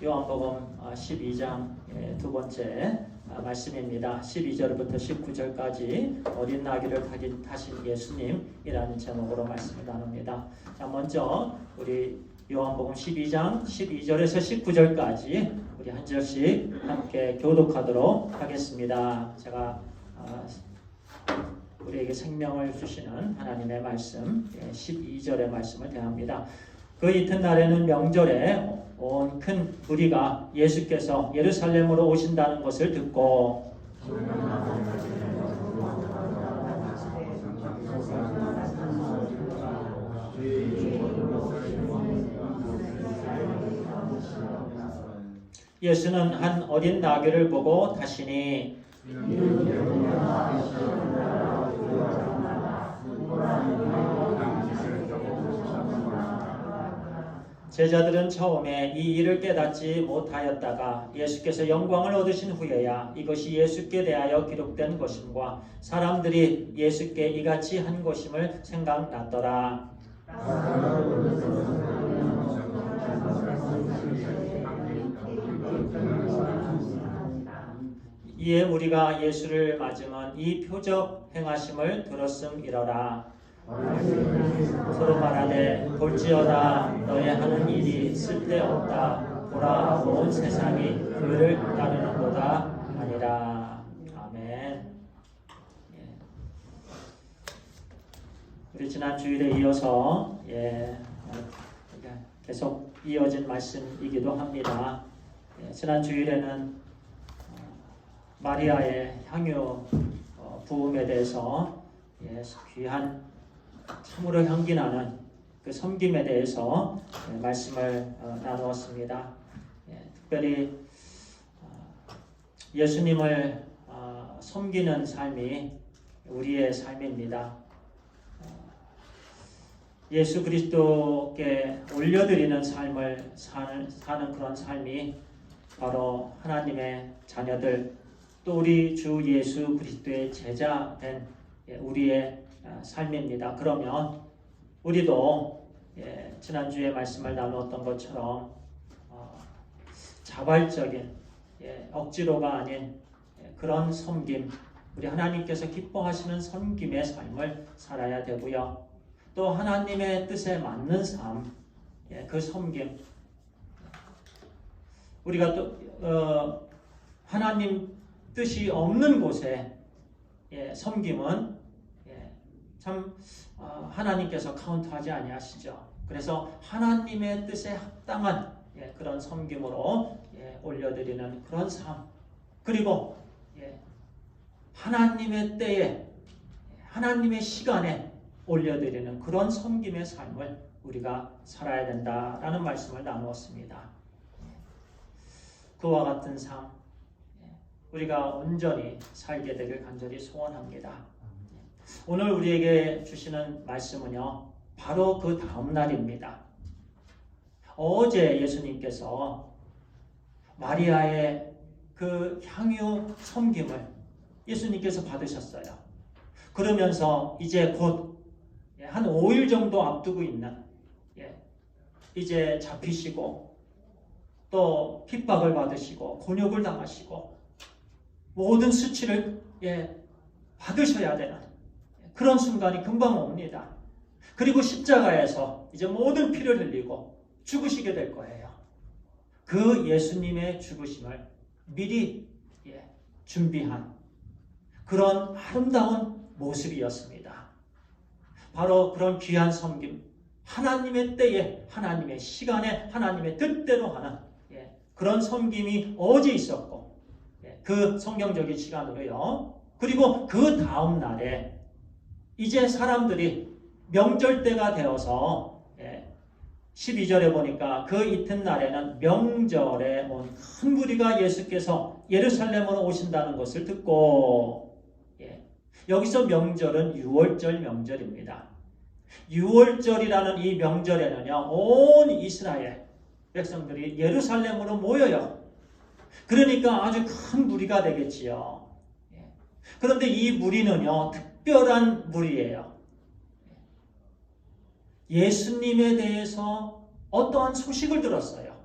요한복음 12장 두 번째 말씀입니다. 12절부터 19절까지 어린 나귀를 타신 예수님이라는 제목으로 말씀을 나눕니다. 자, 먼저 우리 요한복음 12장 12절에서 19절까지 우리 한 절씩 함께 교독하도록 하겠습니다. 제가 우리에게 생명을 주시는 하나님의 말씀 12절의 말씀을 대합니다. 그 이튿날에는 명절에 온 큰 무리가 예수께서 예루살렘으로 오신다는 것을 듣고 예수는 한 어린 나귀를 보고 다시니 제자들은 처음에 이 일을 깨닫지 못하였다가 예수께서 영광을 얻으신 후에야 이것이 예수께 대하여 기록된 것임과 사람들이 예수께 이같이 한 것임을 생각났더라. 이에 우리가 예수를 맞으면 이 표적 행하심을 들었음이러라. 서로 말하되 볼지어다 너의 하는 일이 쓸데없다. 보라 온 세상이 그를 따르는도다 아니라. 아멘. 우리 지난 주일에 이어서 계속 이어진 말씀이기도 합니다. 지난 주일에는 마리아의 향유 부음에 대해서 귀한 참으로 향기나는 그 섬김에 대해서 말씀을 나누었습니다. 특별히 예수님을 섬기는 삶이 우리의 삶입니다. 예수 그리스도께 올려드리는 삶을 사는 그런 삶이 바로 하나님의 자녀들 또 우리 주 예수 그리스도의 제자된 우리의 삶입니다. 그러면 우리도 지난주에 말씀을 나누었던 것처럼 자발적인 억지로가 아닌 그런 섬김, 우리 하나님께서 기뻐하시는 섬김의 삶을 살아야 되고요. 또 하나님의 뜻에 맞는 삶, 그 섬김, 우리가 또 하나님 뜻이 없는 곳에 섬김은 참 하나님께서 카운트하지 아니하시죠. 그래서 하나님의 뜻에 합당한 그런 섬김으로 올려드리는 그런 삶, 그리고 하나님의 때에 하나님의 시간에 올려드리는 그런 섬김의 삶을 우리가 살아야 된다라는 말씀을 나누었습니다. 그와 같은 삶 우리가 온전히 살게 되길 간절히 소원합니다. 오늘 우리에게 주시는 말씀은요, 바로 그 다음 날입니다. 어제 예수님께서 마리아의 그 향유 섬김을 예수님께서 받으셨어요. 그러면서 이제 곧 한 5일 정도 앞두고 있는 이제 잡히시고 또 핍박을 받으시고 곤욕을 당하시고 모든 수치를 받으셔야 되는 그런 순간이 금방 옵니다. 그리고 십자가에서 이제 모든 피를 흘리고 죽으시게 될 거예요. 그 예수님의 죽으심을 미리 준비한 그런 아름다운 모습이었습니다. 바로 그런 귀한 섬김, 하나님의 때에 하나님의 시간에 하나님의 뜻대로 하는 그런 섬김이 어제 있었고 그 성경적인 시간으로요. 그리고 그 다음 날에 이제 사람들이 명절 때가 되어서 12절에 보니까 그 이튿날에는 명절에 온 큰 무리가 예수께서 예루살렘으로 오신다는 것을 듣고 여기서 명절은 유월절 명절입니다. 유월절이라는 이 명절에는요, 온 이스라엘 백성들이 예루살렘으로 모여요. 그러니까 아주 큰 무리가 되겠지요. 그런데 이 무리는요, 특별한 무리예요. 예수님에 대해서 어떠한 소식을 들었어요.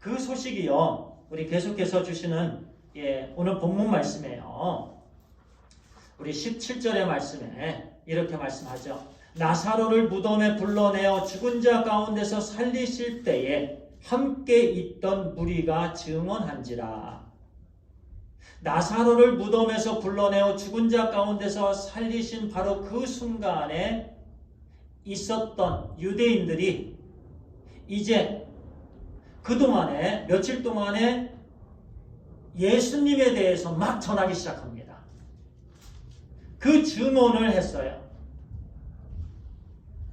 그 소식이요. 우리 계속해서 주시는 오늘 본문 말씀이에요. 우리 17절의 말씀에 이렇게 말씀하죠. 나사로를 무덤에 불러내어 죽은 자 가운데서 살리실 때에 함께 있던 무리가 증언한지라. 나사로를 무덤에서 불러내어 죽은 자 가운데서 살리신 바로 그 순간에 있었던 유대인들이 이제 그동안에 며칠 동안에 예수님에 대해서 막 전하기 시작합니다. 그 증언을 했어요.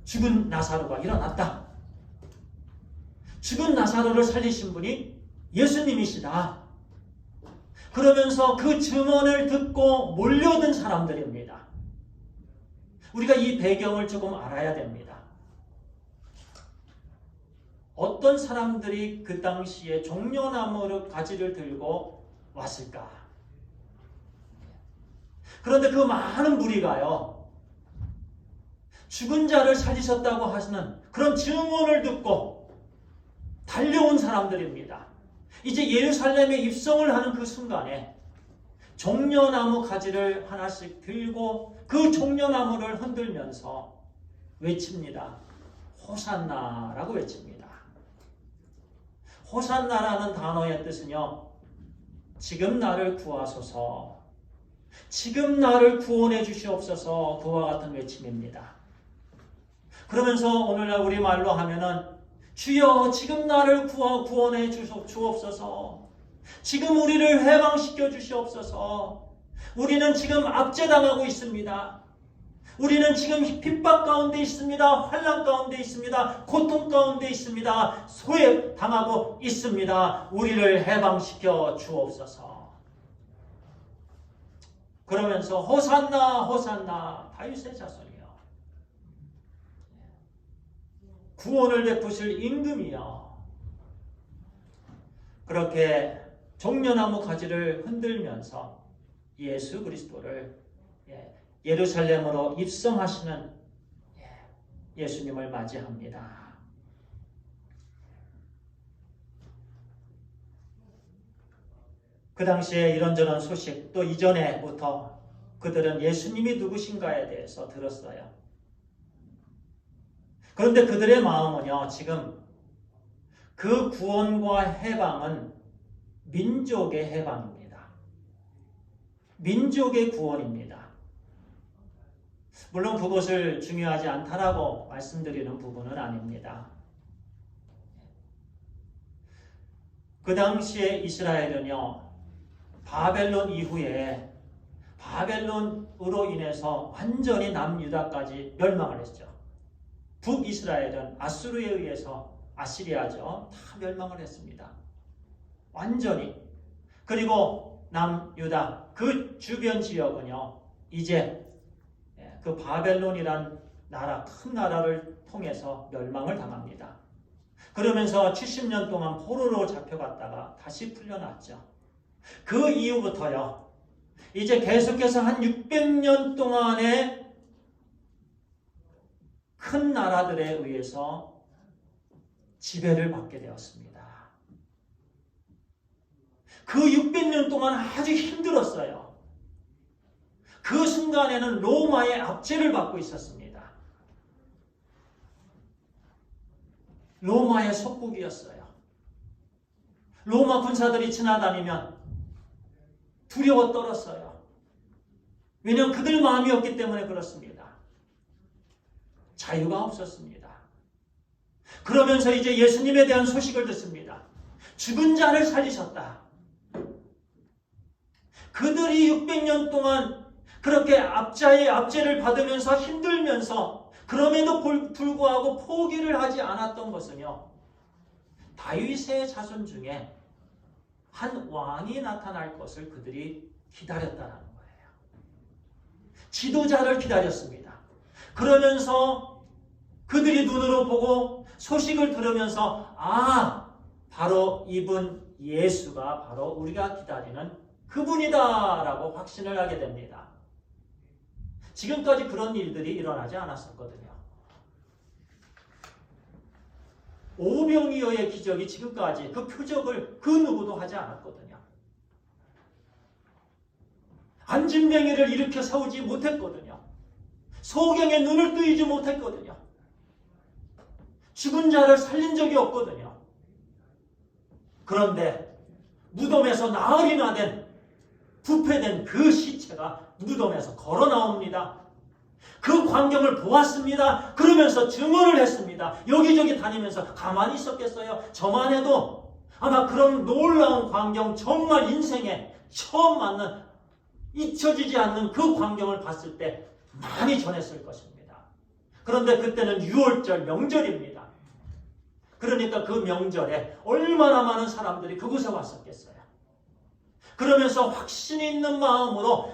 죽은 나사로가 일어났다. 죽은 나사로를 살리신 분이 예수님이시다. 그러면서 그 증언을 듣고 몰려든 사람들입니다. 우리가 이 배경을 조금 알아야 됩니다. 어떤 사람들이 그 당시에 종려나무 가지를 들고 왔을까? 그런데 그 많은 무리가요, 죽은 자를 살리셨다고 하시는 그런 증언을 듣고 달려온 사람들입니다. 이제 예루살렘에 입성을 하는 그 순간에 종려나무 가지를 하나씩 들고 그 종려나무를 흔들면서 외칩니다. 호산나라고 외칩니다. 호산나라는 단어의 뜻은요, 지금 나를 구하소서, 지금 나를 구원해 주시옵소서, 그와 같은 외침입니다. 그러면서 오늘날 우리말로 하면은 주여 지금 나를 구원해 주옵소서, 지금 우리를 해방시켜 주시옵소서, 우리는 지금 압제당하고 있습니다. 우리는 지금 핍박 가운데 있습니다. 환난 가운데 있습니다. 고통 가운데 있습니다. 소외당하고 있습니다. 우리를 해방시켜 주옵소서. 그러면서 호산나 호산나 다윗의 자손이여, 구원을 베푸실 임금이여, 그렇게 종려나무 가지를 흔들면서 예수 그리스도를 예루살렘으로 입성하시는 예수님을 맞이합니다. 그 당시에 이런저런 소식, 또 이전에부터 그들은 예수님이 누구신가에 대해서 들었어요. 그런데 그들의 마음은요, 지금 그 구원과 해방은 민족의 해방입니다. 민족의 구원입니다. 물론 그것을 중요하지 않다라고 말씀드리는 부분은 아닙니다. 그 당시에 이스라엘은요, 바벨론 이후에 바벨론으로 인해서 완전히 남유다까지 멸망을 했죠. 북이스라엘은 아수르에 의해서, 아시리아죠, 다 멸망을 했습니다. 완전히. 그리고 남유다 그 주변 지역은요, 이제 그 바벨론이란 나라, 큰 나라를 통해서 멸망을 당합니다. 그러면서 70년 동안 포로로 잡혀갔다가 다시 풀려났죠. 그 이후부터요, 이제 계속해서 한 600년 동안의 큰 나라들에 의해서 지배를 받게 되었습니다. 그 600년 동안 아주 힘들었어요. 그 순간에는 로마의 압제를 받고 있었습니다. 로마의 속국이었어요. 로마 군사들이 지나다니면 두려워 떨었어요. 왜냐하면 그들 마음이었기 때문에 그렇습니다. 자유가 없었습니다. 그러면서 이제 예수님에 대한 소식을 듣습니다. 죽은 자를 살리셨다. 그들이 600년 동안 그렇게 압제를 받으면서 힘들면서 그럼에도 불구하고 포기를 하지 않았던 것은요, 다윗의 자손 중에 한 왕이 나타날 것을 그들이 기다렸다는 거예요. 지도자를 기다렸습니다. 그러면서 그들이 눈으로 보고 소식을 들으면서 바로 이분 예수가 바로 우리가 기다리는 그분이다라고 확신을 하게 됩니다. 지금까지 그런 일들이 일어나지 않았었거든요. 오병이어의 기적이 지금까지 그 표적을 그 누구도 하지 않았거든요. 안진뱅이를 일으켜 세우지 못했거든요. 소경의 눈을 뜨이지 못했거든요. 죽은 자를 살린 적이 없거든요. 그런데 무덤에서 나흘이나 된 부패된 그 시체가 무덤에서 걸어 나옵니다. 그 광경을 보았습니다. 그러면서 증언을 했습니다. 여기저기 다니면서 가만히 있었겠어요? 저만 해도 아마 그런 놀라운 광경, 정말 인생에 처음 맞는, 잊혀지지 않는 그 광경을 봤을 때 많이 전했을 것입니다. 그런데 그때는 6월절 명절입니다. 그러니까 그 명절에 얼마나 많은 사람들이 그곳에 왔었겠어요. 그러면서 확신 있는 마음으로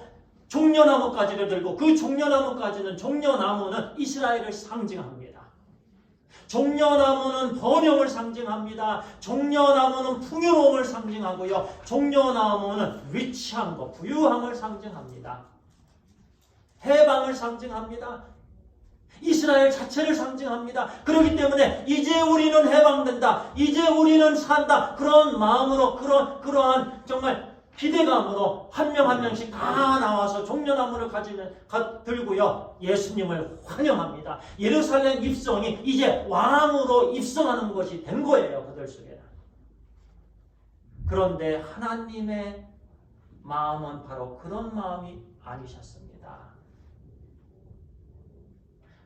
종려나무가지를 들고, 그 종려나무가지는, 종려나무는 이스라엘을 상징합니다. 종려나무는 번영을 상징합니다. 종려나무는 풍요로움을 상징하고요. 종려나무는 위치한 것, 부유함을 상징합니다. 해방을 상징합니다. 이스라엘 자체를 상징합니다. 그렇기 때문에 이제 우리는 해방된다, 이제 우리는 산다, 그런 마음으로, 그러한 정말 기대감으로 한 명 한 명씩 다 나와서 종려나무를 들고요, 예수님을 환영합니다. 예루살렘 입성이 이제 왕으로 입성하는 것이 된 거예요, 그들 속에는. 그런데 하나님의 마음은 바로 그런 마음이 아니셨습니다.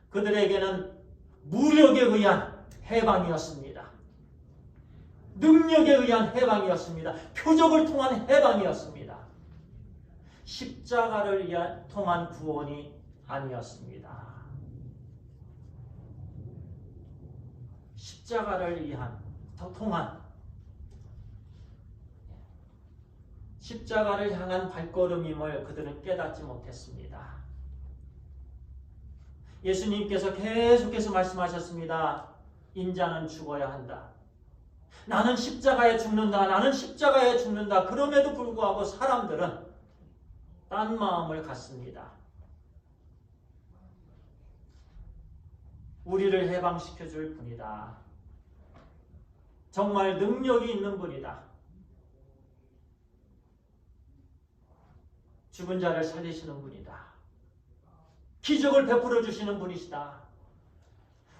그들에게는 무력에 의한 해방이었습니다. 능력에 의한 해방이었습니다. 표적을 통한 해방이었습니다. 십자가를 통한 구원이 아니었습니다. 십자가를 통한, 십자가를 향한 발걸음임을 그들은 깨닫지 못했습니다. 예수님께서 계속해서 말씀하셨습니다. 인자는 죽어야 한다. 나는 십자가에 죽는다. 나는 십자가에 죽는다. 그럼에도 불구하고 사람들은 딴 마음을 갖습니다. 우리를 해방시켜 줄 분이다. 정말 능력이 있는 분이다. 죽은 자를 살리시는 분이다. 기적을 베풀어 주시는 분이시다.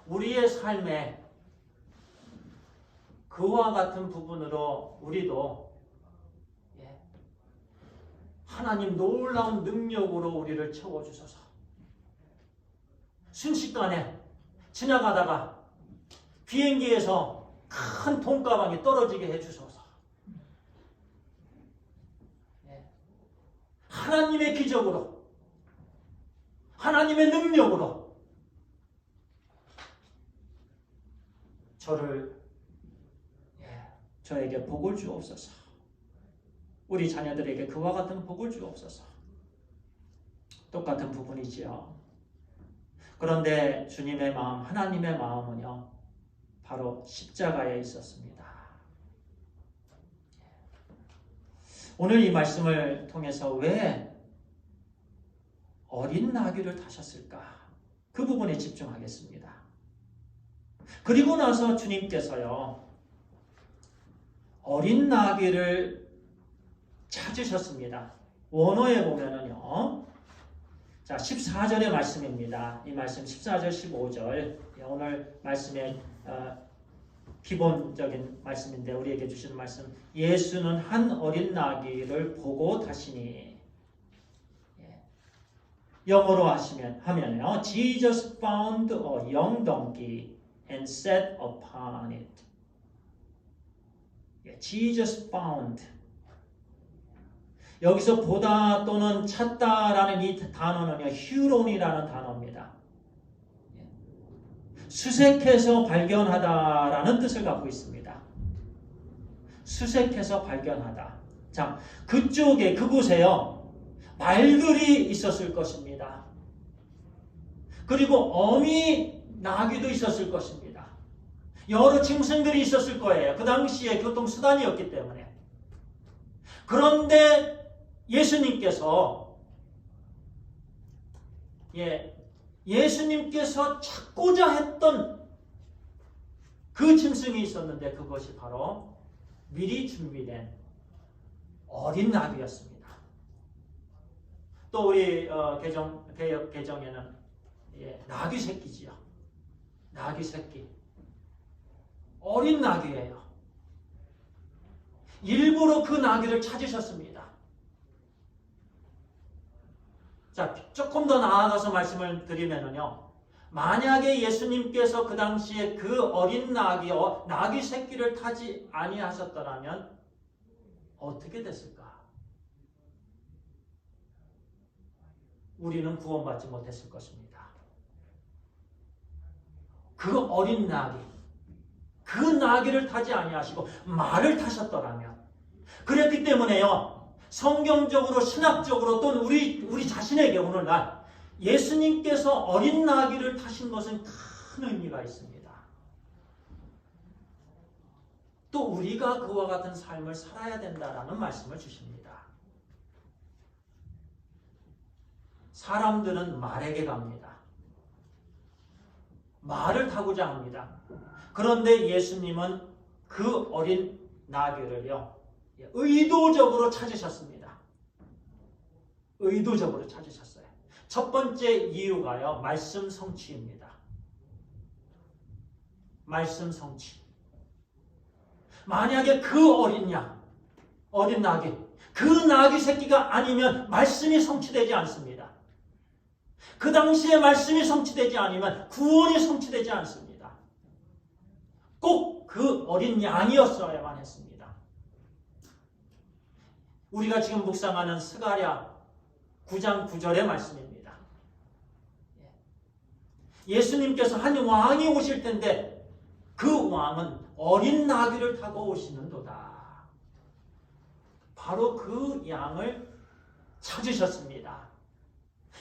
우리의 삶에 그와 같은 부분으로 우리도 하나님 놀라운 능력으로 우리를 채워주소서. 순식간에 지나가다가 비행기에서 큰 돈가방이 떨어지게 해주소서. 하나님의 기적으로, 하나님의 능력으로 저에게 복을 주옵소서. 우리 자녀들에게 그와 같은 복을 주옵소서. 똑같은 부분이지요. 그런데 주님의 마음, 하나님의 마음은요, 바로 십자가에 있었습니다. 오늘 이 말씀을 통해서 왜 어린 나귀를 타셨을까? 그 부분에 집중하겠습니다. 그리고 나서 주님께서요, 어린 나귀를 찾으셨습니다. 원어에 보면은요, 자, 14절의 말씀입니다. 이 말씀 14절, 15절. 오늘 말씀의 기본적인 말씀인데 우리에게 주시는 말씀. 예수는 한 어린 나귀를 보고 타시니. 영어로 하면요. Jesus found a young donkey and sat upon it. Jesus found. 여기서 보다 또는 찾다라는 이 단어는요, 휴론이라는 단어입니다. 수색해서 발견하다라는 뜻을 갖고 있습니다. 수색해서 발견하다. 자, 그곳에요, 말들이 있었을 것입니다. 그리고 어미 나귀도 있었을 것입니다. 여러 짐승들이 있었을 거예요. 그 당시에 교통수단이었기 때문에. 그런데 예수님께서 예수님께서 찾고자 했던 그 짐승이 있었는데 그것이 바로 미리 준비된 어린 나귀였습니다. 또 우리 개역 개정에는 나귀 새끼지요. 나귀 새끼. 어린 나귀예요. 일부러 그 나귀를 찾으셨습니다. 자, 조금 더 나아가서 말씀을 드리면요. 만약에 예수님께서 그 당시에 그 어린 나귀 새끼를 타지 아니하셨더라면 어떻게 됐을까? 우리는 구원받지 못했을 것입니다. 그 어린 나귀, 그 나귀를 타지 아니하시고 말을 타셨더라면, 그랬기 때문에요. 성경적으로 신학적으로 또는 우리 자신에게 오늘날 예수님께서 어린 나귀를 타신 것은 큰 의미가 있습니다. 또 우리가 그와 같은 삶을 살아야 된다라는 말씀을 주십니다. 사람들은 말에게 갑니다. 말을 타고자 합니다. 그런데 예수님은 그 어린 나귀를요, 의도적으로 찾으셨습니다. 의도적으로 찾으셨어요. 첫 번째 이유가요, 말씀 성취입니다. 말씀 성취. 만약에 그 어린 나귀, 그 나귀 새끼가 아니면 말씀이 성취되지 않습니다. 그 당시에 말씀이 성취되지 않으면 구원이 성취되지 않습니다. 꼭 그 어린 양이었어야만 했습니다. 우리가 지금 묵상하는 스가랴 9장 9절의 말씀입니다. 예수님께서 한 왕이 오실 텐데 그 왕은 어린 나귀를 타고 오시는도다. 바로 그 양을 찾으셨습니다.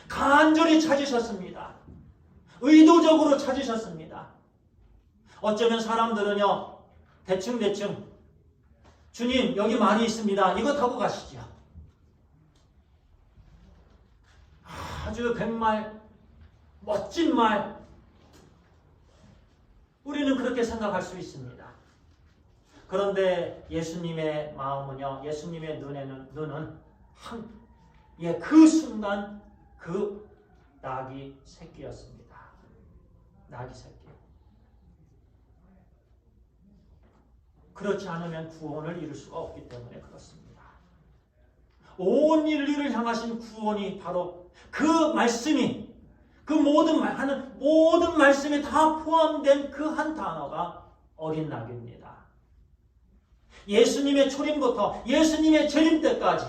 간절히 찾으셨습니다. 의도적으로 찾으셨습니다. 어쩌면 사람들은요, 대충 주님 여기 말이 있습니다. 이거 타고 가시죠. 아주 백말, 멋진 말, 우리는 그렇게 생각할 수 있습니다. 그런데 예수님의 마음은요, 예수님의 눈은 그 순간 그 나귀 새끼였습니다. 나귀 새끼. 그렇지 않으면 구원을 이룰 수가 없기 때문에 그렇습니다. 온 인류를 향하신 구원이 바로 그 말씀이, 그 모든 말씀이 다 포함된 그 한 단어가 어린 나귀입니다. 예수님의 초림부터 예수님의 재림 때까지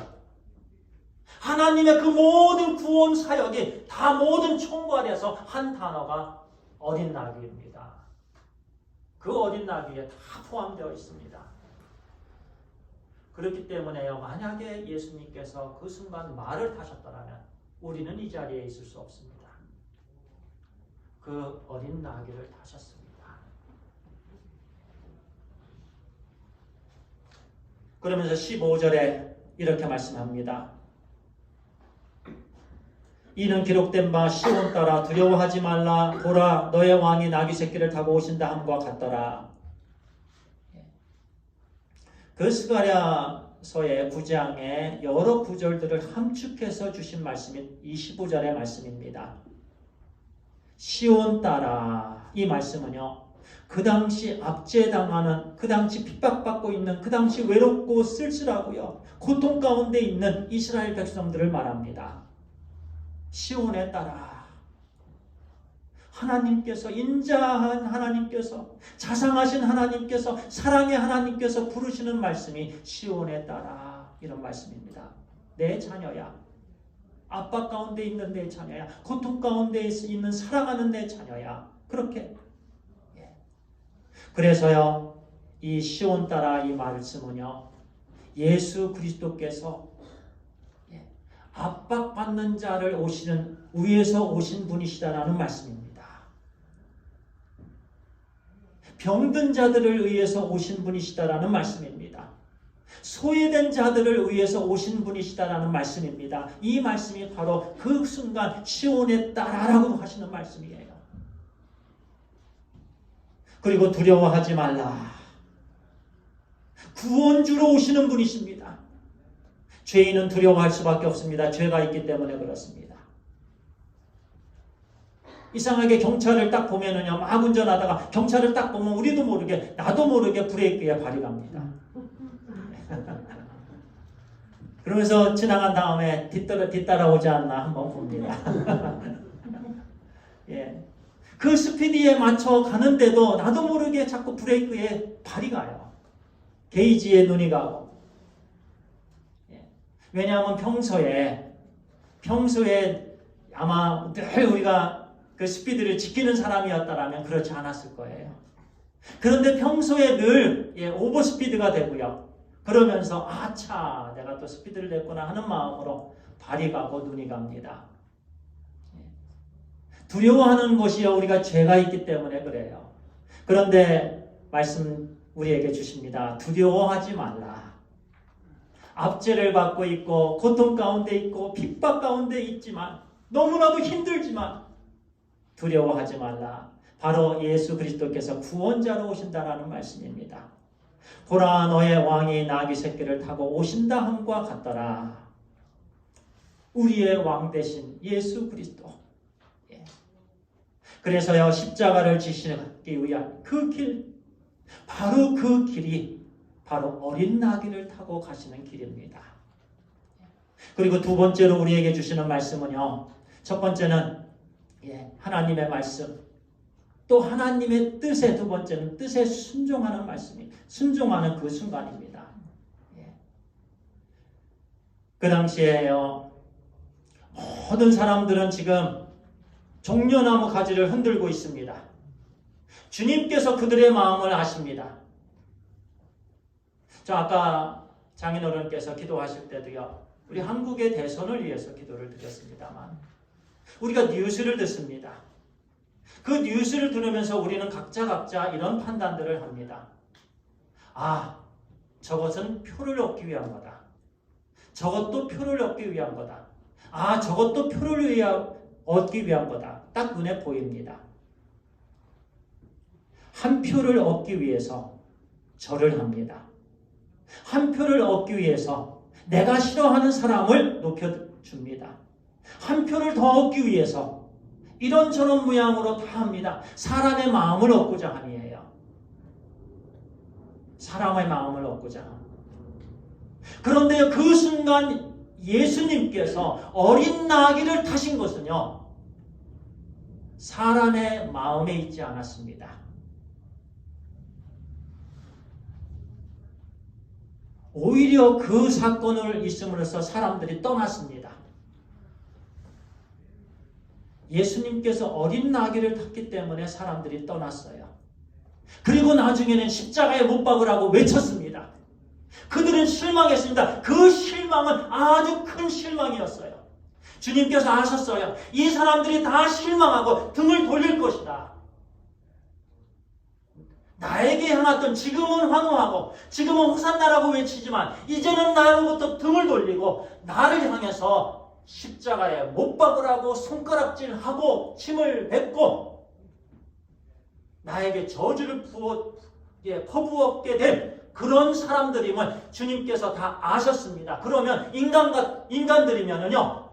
하나님의 그 모든 구원 사역이 다 모든 총괄해서 한 단어가 어린 나귀입니다. 그 어린 나귀에 다 포함되어 있습니다. 그렇기 때문에요, 만약에 예수님께서 그 순간 말을 타셨더라면 우리는 이 자리에 있을 수 없습니다. 그 어린 나귀를 타셨습니다. 그러면서 15절에 이렇게 말씀합니다. 이는 기록된 바 시온 따라 두려워하지 말라. 보라, 너의 왕이 나귀 새끼를 타고 오신다 함과 같더라. 그 스가랴서의 9장의 여러 구절들을 함축해서 주신 말씀이 25절의 말씀입니다. 시온 따라, 이 말씀은요, 그 당시 압제당하는, 그 당시 핍박받고 있는, 그 당시 외롭고 쓸쓸하고요, 고통 가운데 있는 이스라엘 백성들을 말합니다. 시온에 따라, 하나님께서, 인자한 하나님께서, 자상하신 하나님께서, 사랑의 하나님께서 부르시는 말씀이 시온에 따라, 이런 말씀입니다. 내 자녀야, 압박 가운데 있는 내 자녀야, 고통 가운데 있는 사랑하는 내 자녀야, 그렇게. 그래서요, 이 시온 따라 이 말씀은요, 예수 그리스도께서 압박받는 자를 위에서 오신 분이시다라는 말씀입니다. 병든 자들을 위해서 오신 분이시다라는 말씀입니다. 소외된 자들을 위해서 오신 분이시다라는 말씀입니다. 이 말씀이 바로 그 순간 시온에 따라라고 하시는 말씀이에요. 그리고 두려워하지 말라. 구원주로 오시는 분이십니다. 죄인은 두려워할 수밖에 없습니다. 죄가 있기 때문에 그렇습니다. 이상하게 경찰을 딱 보면은요, 막 운전하다가 경찰을 딱 보면 우리도 모르게, 나도 모르게 브레이크에 발이 갑니다. 그러면서 지나간 다음에 뒤따라오지 않나 한번 봅니다. 예. 그 스피드에 맞춰 가는데도 나도 모르게 자꾸 브레이크에 발이 가요. 게이지에 눈이 가고. 예. 왜냐하면 평소에 아마 늘 우리가 그 스피드를 지키는 사람이었다라면 그렇지 않았을 거예요. 그런데 평소에 늘 오버 스피드가 되고요. 그러면서 아차 내가 또 스피드를 냈구나 하는 마음으로 발이 가고 눈이 갑니다. 두려워하는 것이요 우리가 죄가 있기 때문에 그래요. 그런데 말씀 우리에게 주십니다. 두려워하지 말라. 압제를 받고 있고 고통 가운데 있고 핍박 가운데 있지만 너무나도 힘들지만 두려워하지 말라. 바로 예수 그리스도께서 구원자로 오신다라는 말씀입니다. 보라 너의 왕이 나귀 새끼를 타고 오신다 함과 같더라. 우리의 왕 대신 예수 그리스도. 그래서요 십자가를 지시기 위한 그 길, 바로 그 길이 바로 어린 나귀를 타고 가시는 길입니다. 그리고 두 번째로 우리에게 주시는 말씀은요, 첫 번째는 하나님의 말씀, 또 하나님의 뜻의 두 번째는 뜻에 순종하는 말씀이 순종하는 그 순간입니다. 그 당시에요 모든 사람들은 지금 종려나무 가지를 흔들고 있습니다. 주님께서 그들의 마음을 아십니다. 저 아까 장인어른께서 기도하실 때도요, 우리 한국의 대선을 위해서 기도를 드렸습니다만, 우리가 뉴스를 듣습니다. 그 뉴스를 들으면서 우리는 각자 이런 판단들을 합니다. 아, 저것은 표를 얻기 위한 거다. 저것도 표를 얻기 위한 거다. 아, 저것도 표를 얻기 위한 거다. 딱 눈에 보입니다. 한 표를 얻기 위해서 절을 합니다. 한 표를 얻기 위해서 내가 싫어하는 사람을 높여줍니다. 한 표를 더 얻기 위해서 이런저런 모양으로 다 합니다. 사람의 마음을 얻고자 함이에요. 사람의 마음을 얻고자 함. 그런데 그 순간 예수님께서 어린 나귀를 타신 것은요, 사람의 마음에 있지 않았습니다. 오히려 그 사건을 있음으로써 사람들이 떠났습니다. 예수님께서 어린 나귀를 탔기 때문에 사람들이 떠났어요. 그리고 나중에는 십자가에 못 박으라고 외쳤습니다. 그들은 실망했습니다. 그 실망은 아주 큰 실망이었어요. 주님께서 아셨어요. 이 사람들이 다 실망하고 등을 돌릴 것이다. 나에게 향했던 지금은 환호하고 지금은 호산나라고 외치지만 이제는 나로부터 등을 돌리고 나를 향해서 십자가에 못 박으라고 손가락질하고 침을 뱉고 나에게 저주를 퍼부었게 된 그런 사람들임을 주님께서 다 아셨습니다. 그러면 인간들이면은요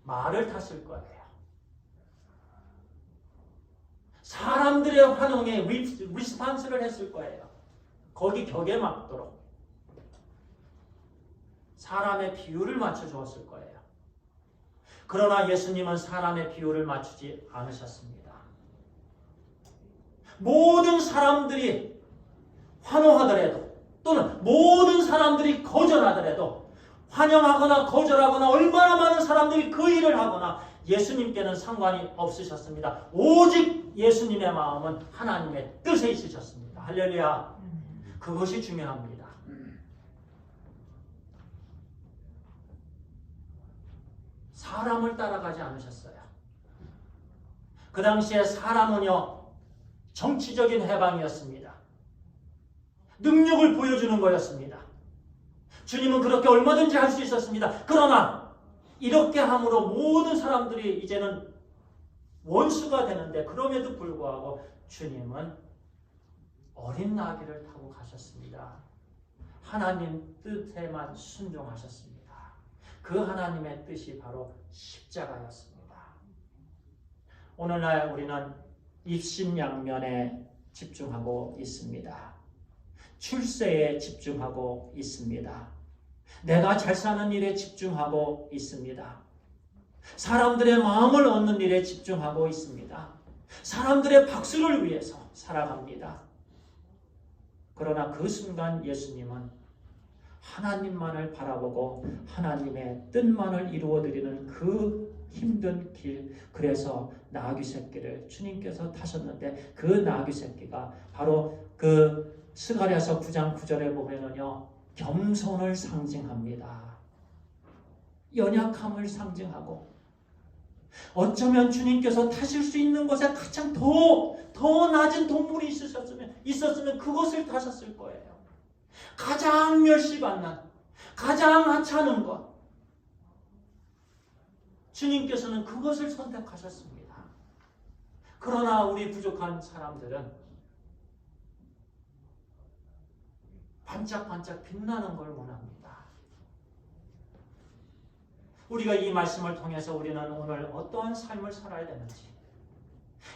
말을 탔을 거예요. 사람들의 환영에 리스판스를 했을 거예요. 거기 격에 맞도록 사람의 비율을 맞춰 주었을 거예요. 그러나 예수님은 사람의 비율을 맞추지 않으셨습니다. 모든 사람들이 환호하더라도 또는 모든 사람들이 거절하더라도 환영하거나 거절하거나 얼마나 많은 사람들이 그 일을 하거나 예수님께는 상관이 없으셨습니다. 오직 예수님의 마음은 하나님의 뜻에 있으셨습니다. 할렐루야. 그것이 중요합니다. 사람을 따라가지 않으셨어요. 그 당시에 사람은요 정치적인 해방이었습니다. 능력을 보여주는 거였습니다. 주님은 그렇게 얼마든지 할 수 있었습니다. 그러나 이렇게 함으로 모든 사람들이 이제는 원수가 되는데 그럼에도 불구하고 주님은 어린 나귀를 타고 가셨습니다. 하나님 뜻에만 순종하셨습니다. 그 하나님의 뜻이 바로 십자가였습니다. 오늘날 우리는 입신양면에 집중하고 있습니다. 출세에 집중하고 있습니다. 내가 잘 사는 일에 집중하고 있습니다. 사람들의 마음을 얻는 일에 집중하고 있습니다. 사람들의 박수를 위해서 살아갑니다. 그러나 그 순간 예수님은 하나님만을 바라보고 하나님의 뜻만을 이루어드리는 그 힘든 길, 그래서 나귀 새끼를 주님께서 타셨는데 그 나귀 새끼가 바로 그 스가랴서 9장 9절에 보면은요, 겸손을 상징합니다. 연약함을 상징하고, 어쩌면 주님께서 타실 수 있는 것에 가장 더 낮은 동물이 있었으면 그것을 타셨을 거예요. 가장 멸시받는, 가장 하찮은 것, 주님께서는 그것을 선택하셨습니다. 그러나 우리 부족한 사람들은 반짝반짝 빛나는 걸 원합니다. 우리가 이 말씀을 통해서 우리는 오늘 어떠한 삶을 살아야 되는지,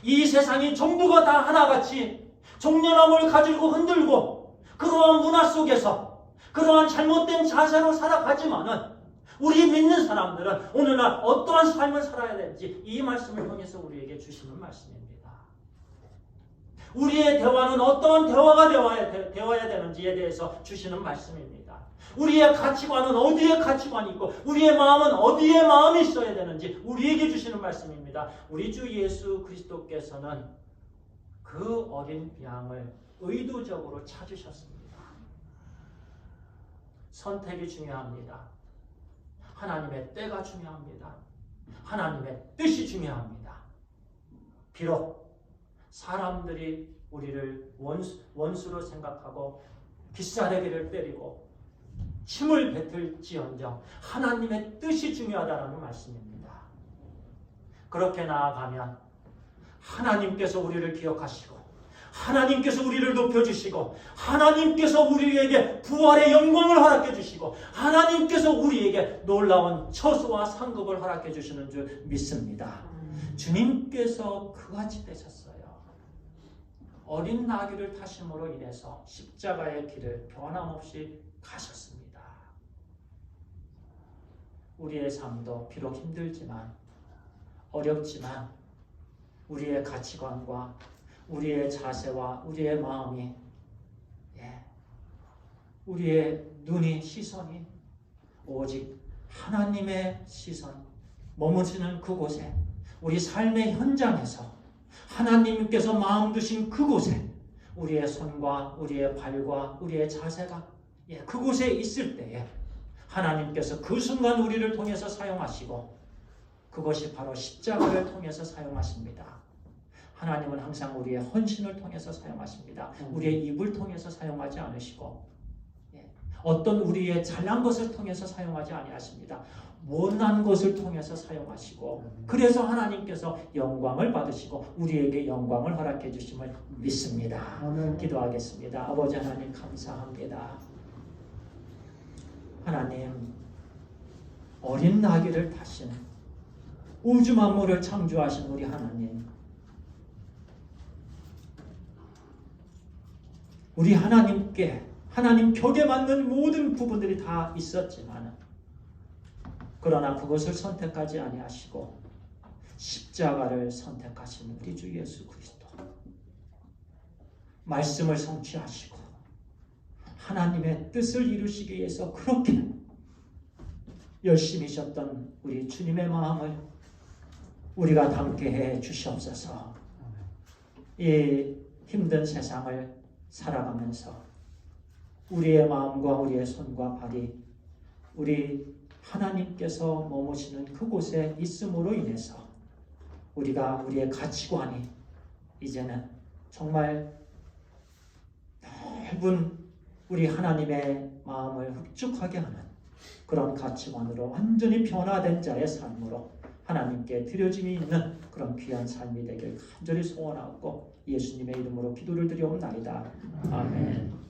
이 세상이 전부가 다 하나같이 종려나무를 가지고 흔들고 그러한 문화 속에서 그러한 잘못된 자세로 살아가지만은 우리 믿는 사람들은 오늘날 어떠한 삶을 살아야 되는지 이 말씀을 통해서 우리에게 주시는 말씀입니다. 우리의 대화는 어떠한 대화가 되어야 되는지에 대해서 주시는 말씀입니다. 우리의 가치관은 어디에 가치관이 있고 우리의 마음은 어디에 마음이 있어야 되는지 우리에게 주시는 말씀입니다. 우리 주 예수 그리스도께서는 그 어린 양을 의도적으로 찾으셨습니다. 선택이 중요합니다. 하나님의 때가 중요합니다. 하나님의 뜻이 중요합니다. 비록 사람들이 우리를 원수로 생각하고 빗사대기를 때리고 침을 뱉을지언정 하나님의 뜻이 중요하다는 말씀입니다. 그렇게 나아가면 하나님께서 우리를 기억하시고 하나님께서 우리를 높여주시고 하나님께서 우리에게 부활의 영광을 허락해 주시고 하나님께서 우리에게 놀라운 처소와 상급을 허락해 주시는 줄 믿습니다. 주님께서 그같이 되셨어요. 어린 나귀를 타심으로 인해서 십자가의 길을 변함없이 가셨습니다. 우리의 삶도 비록 힘들지만 어렵지만 우리의 가치관과 우리의 자세와 우리의 마음이 우리의 눈이 시선이 오직 하나님의 시선 머무시는 그곳에 우리 삶의 현장에서 하나님께서 마음 두신 그곳에 우리의 손과 우리의 발과 우리의 자세가 그곳에 있을 때에 하나님께서 그 순간 우리를 통해서 사용하시고 그것이 바로 십자가를 통해서 사용하십니다. 하나님은 항상 우리의 헌신을 통해서 사용하십니다. 우리의 입을 통해서 사용하지 않으시고 어떤 우리의 잘난 것을 통해서 사용하지 아니하십니다. 못난 것을 통해서 사용하시고 그래서 하나님께서 영광을 받으시고 우리에게 영광을 허락해 주심을 믿습니다. 기도하겠습니다. 아버지 하나님 감사합니다. 하나님 어린 나귀를 타신 우주 만물을 창조하신 우리 하나님, 우리 하나님께 하나님 벽에 맞는 모든 부분들이 다 있었지만 그러나 그것을 선택하지 아니하시고 십자가를 선택하신 우리 주 예수 그리스도 말씀을 성취하시고 하나님의 뜻을 이루시기 위해서 그렇게 열심히셨던 우리 주님의 마음을 우리가 담게 해 주시옵소서. 이 힘든 세상을 살아가면서 우리의 마음과 우리의 손과 발이 우리 하나님께서 머무시는 그곳에 있음으로 인해서 우리가 우리의 가치관이 이제는 정말 넓은 우리 하나님의 마음을 흡족하게 하는 그런 가치관으로 완전히 변화된 자의 삶으로 하나님께 드려짐이 있는 그런 귀한 삶이 되길 간절히 소원하고 예수님의 이름으로 기도를 드리옵나이다. 아멘.